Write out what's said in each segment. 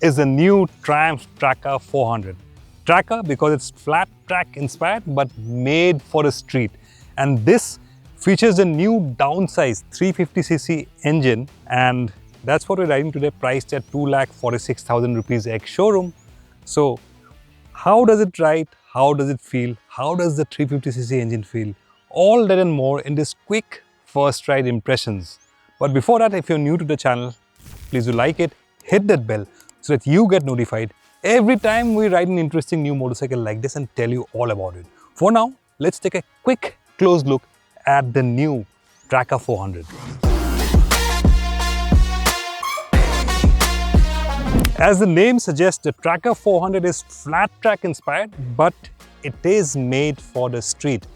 is the new Triumph Tracker 400. Tracker because it's flat track inspired but made for the street. And this features the new downsized 350cc engine, and that's what we're riding today, priced at 2,46,000 rupees ex-showroom. So how does it ride? How does it feel? How does the 350cc engine feel? All that and more in this quick first ride impressions. But before that, if you're new to the channel, please do like it, hit that bell so that you get notified every time we ride an interesting new motorcycle like this and tell you all about it. For now, let's take a quick close look at the new Tracker 400. As the name suggests, the Tracker 400 is flat track inspired, but it is made for the street.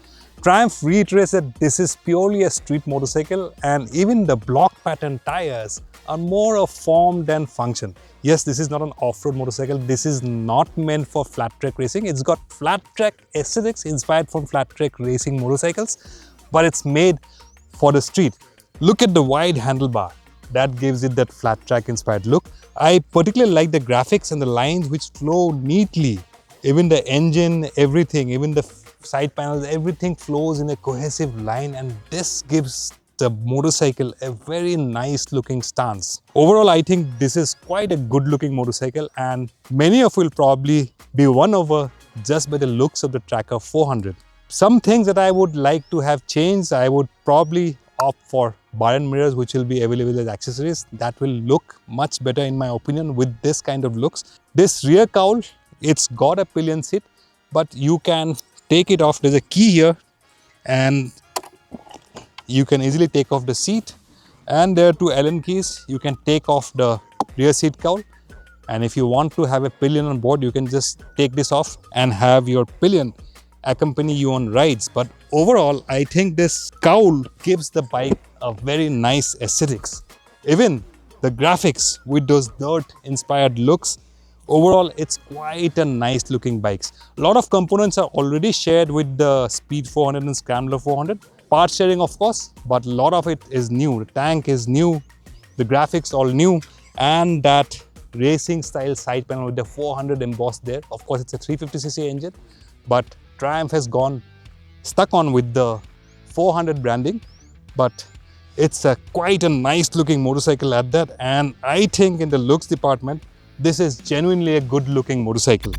Triumph reiterates that this is purely a street motorcycle, and even the block pattern tires are more of form than function. Yes, this is not an off-road motorcycle. This is not meant for flat track racing. It's got flat track aesthetics inspired from flat track racing motorcycles, but it's made for the street. Look at the wide handlebar. That gives it that flat track inspired look. I particularly like the graphics and the lines which flow neatly. Even the engine, everything, even the side panels, everything flows in a cohesive line, and this gives the motorcycle a very nice looking stance. Overall, I think this is quite a good looking motorcycle, and many of you will probably be won over just by the looks of the Tracker 400. Some things that I would like to have changed, I would probably opt for bar and mirrors, which will be available as accessories. That will look much better in my opinion with this kind of looks. This rear cowl, it's got a pillion seat, but you can take it off. There's a key here and you can easily take off the seat, and there are two Allen keys. You can take off the rear seat cowl, and if you want to have a pillion on board, you can just take this off and have your pillion accompany you on rides. But overall, I think this cowl gives the bike a very nice aesthetics. Even the graphics with those dirt inspired looks, overall it's quite a nice looking bikes. A lot of components are already shared with the Speed 400 and Scrambler 400. Part sharing of course, but a lot of it is new. The tank is new, the graphics all new, and that racing style side panel with the 400 embossed there. Of course it's a 350cc engine, but Triumph has gone stuck on with the 400 branding, but it's quite a nice looking motorcycle at that, and I think in the looks department, this is genuinely a good looking motorcycle.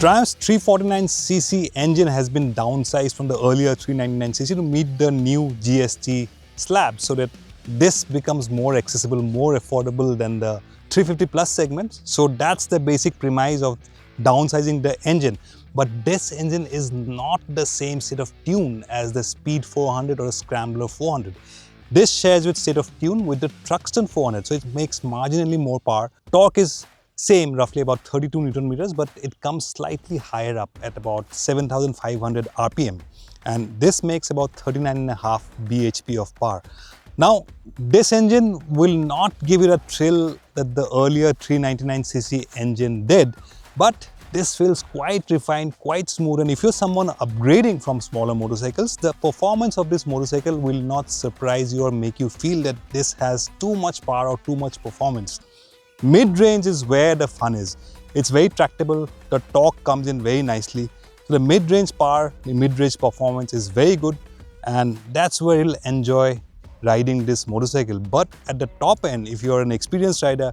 Triumph's 349cc engine has been downsized from the earlier 399cc to meet the new GST slab, so that this becomes more accessible, more affordable than the 350 plus segment. So that's the basic premise of downsizing the engine. But this engine is not the same state of tune as the Speed 400 or Scrambler 400. This shares with state of tune with the Truxton 400, so it makes marginally more power. Torque is same, roughly about 32 Newton meters, but it comes slightly higher up at about 7,500 RPM. And this makes about 39.5 bhp of power. Now, this engine will not give you the thrill that the earlier 399cc engine did, but this feels quite refined, quite smooth, and if you're someone upgrading from smaller motorcycles, the performance of this motorcycle will not surprise you or make you feel that this has too much power or too much performance. Mid-range is where the fun is. It's very tractable, the torque comes in very nicely. So the mid-range power, the mid-range performance is very good, and that's where you'll enjoy riding this motorcycle. But at the top end, if you're an experienced rider,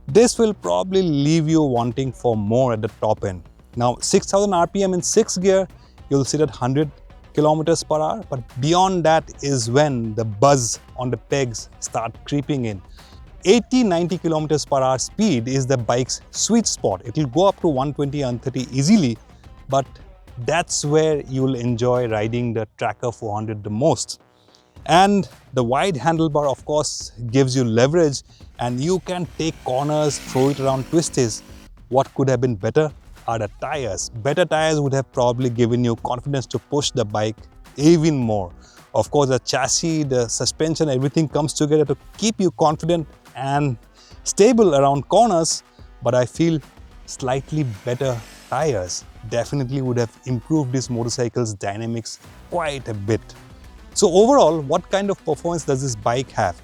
this will probably leave you wanting for more at the top end. Now 6,000 RPM in 6th gear, you'll sit at 100 kilometers per hour, but beyond that is when the buzz on the pegs start creeping in. 80-90 kilometers per hour speed is the bike's sweet spot. It will go up to 120, 130 easily, but that's where you'll enjoy riding the Tracker 400 the most. And the wide handlebar of course gives you leverage, and you can take corners, throw it around twists. What could have been better are the tires. Better tires would have probably given you confidence to push the bike even more. Of course, the chassis, the suspension, everything comes together to keep you confident and stable around corners, but I feel slightly better tires definitely would have improved this motorcycle's dynamics quite a bit. So overall, what kind of performance does this bike have?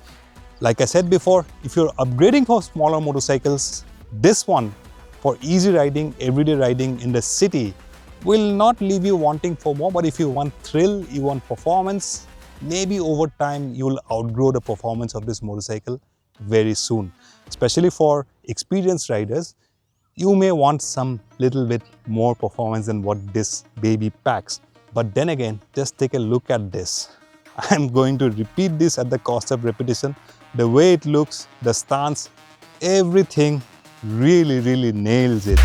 Like I said before, if you're upgrading for smaller motorcycles, this one for easy riding, everyday riding in the city will not leave you wanting for more. But if you want thrill, you want performance, maybe over time you'll outgrow the performance of this motorcycle very soon. Especially for experienced riders, you may want some little bit more performance than what this baby packs. But then again, just take a look at this. I'm going to repeat this at the cost of repetition. The way it looks, the stance, everything really nails it.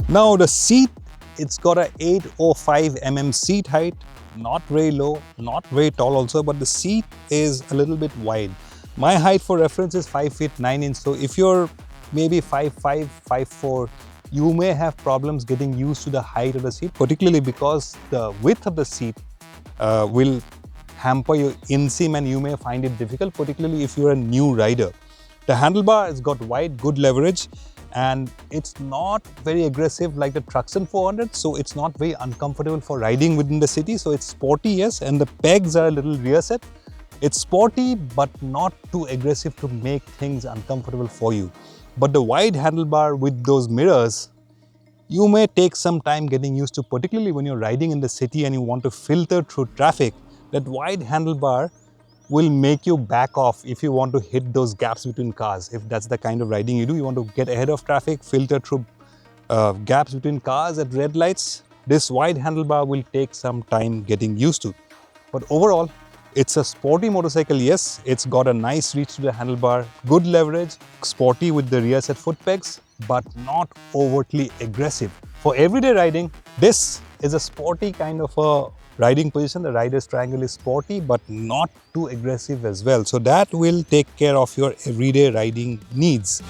Now the seat, it's got a 805 mm seat height, not very low, not very tall also, but the seat is a little bit wide. My height for reference is 5 feet 9 inches, so if you're maybe 5'5", 5'4", you may have problems getting used to the height of the seat, particularly because the width of the seat will hamper your inseam and you may find it difficult, particularly if you're a new rider. The handlebar has got wide, good leverage, and it's not very aggressive like the Truxton 400, so it's not very uncomfortable for riding within the city. So it's sporty, yes, and the pegs are a little rear set. It's sporty but not too aggressive to make things uncomfortable for you. But the wide handlebar with those mirrors, you may take some time getting used to, particularly when you're riding in the city and you want to filter through traffic. That wide handlebar will make you back off if you want to hit those gaps between cars. If that's the kind of riding you do, you want to get ahead of traffic, filter through gaps between cars at red lights, this wide handlebar will take some time getting used to. But overall, it's a sporty motorcycle, yes. It's got a nice reach to the handlebar, good leverage, sporty with the rear set foot pegs, but not overtly aggressive. For everyday riding, this is a sporty kind of a riding position. The rider's triangle is sporty, but not too aggressive as well. So that will take care of your everyday riding needs.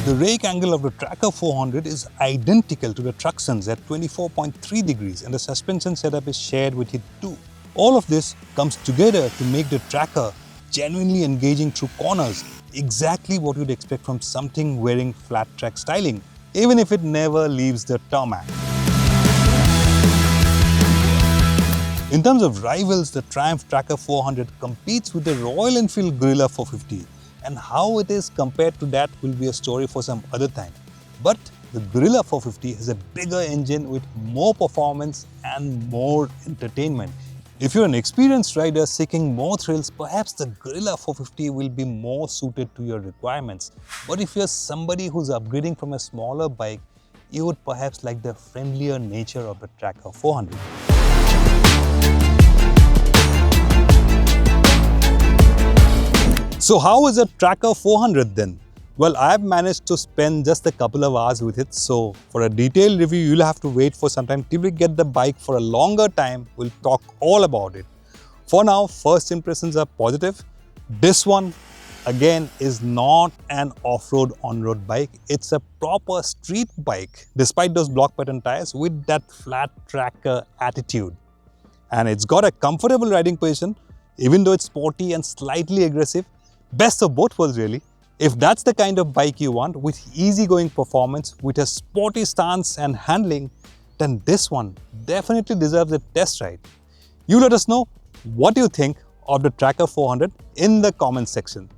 The rake angle of the Tracker 400 is identical to the Truxton's at 24.3 degrees, and the suspension setup is shared with it too. All of this comes together to make the Tracker genuinely engaging through corners, exactly what you'd expect from something wearing flat track styling, even if it never leaves the tarmac. In terms of rivals, the Triumph Tracker 400 competes with the Royal Enfield Guerrilla 450. And how it is compared to that will be a story for some other time. But the Guerrilla 450 has a bigger engine with more performance and more entertainment. If you're an experienced rider seeking more thrills, perhaps the Guerrilla 450 will be more suited to your requirements. But if you're somebody who's upgrading from a smaller bike, you would perhaps like the friendlier nature of the Tracker 400. So how is a Tracker 400 then? Well, I've managed to spend just a couple of hours with it. So for a detailed review, you'll have to wait for some time till we get the bike for a longer time. We'll talk all about it. For now, first impressions are positive. This one, again, is not an off-road, on-road bike. It's a proper street bike, despite those block pattern tires with that flat tracker attitude. And it's got a comfortable riding position, even though it's sporty and slightly aggressive. Best of both worlds really. If that's the kind of bike you want with easygoing performance, with a sporty stance and handling, then this one definitely deserves a test ride. You let us know what you think of the Tracker 400 in the comments section.